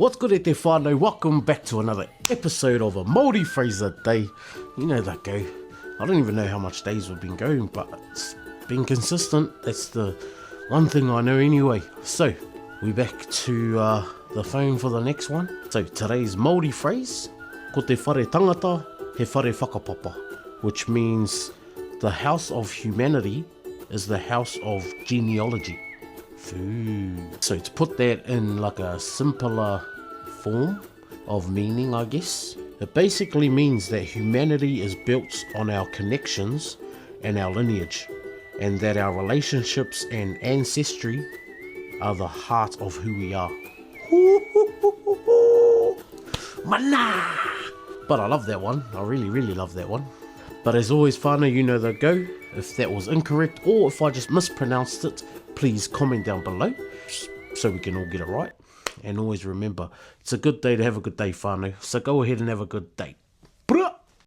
What's good at te whānau? Welcome back to another episode of a Māori Phrase a Day. You know that go. I don't even know how much days we've been going, but it's been consistent. That's the one thing I know anyway. So, we're back to the phone for the next one. So, today's Māori phrase, ko te whare tangata, he whare whakapapa, which means the house of humanity is the house of genealogy. So to put that in like a simpler form of meaning, I guess, it basically means that humanity is built on our connections and our lineage, and that our relationships and ancestry are the heart of who we are. Mana! But I love that one. I really love that one. But as always, whānau, you know the go. If that was incorrect or if I just mispronounced it, please comment down below so we can all get it right. And always remember, it's a good day to have a good day, whānau. So go ahead and have a good day.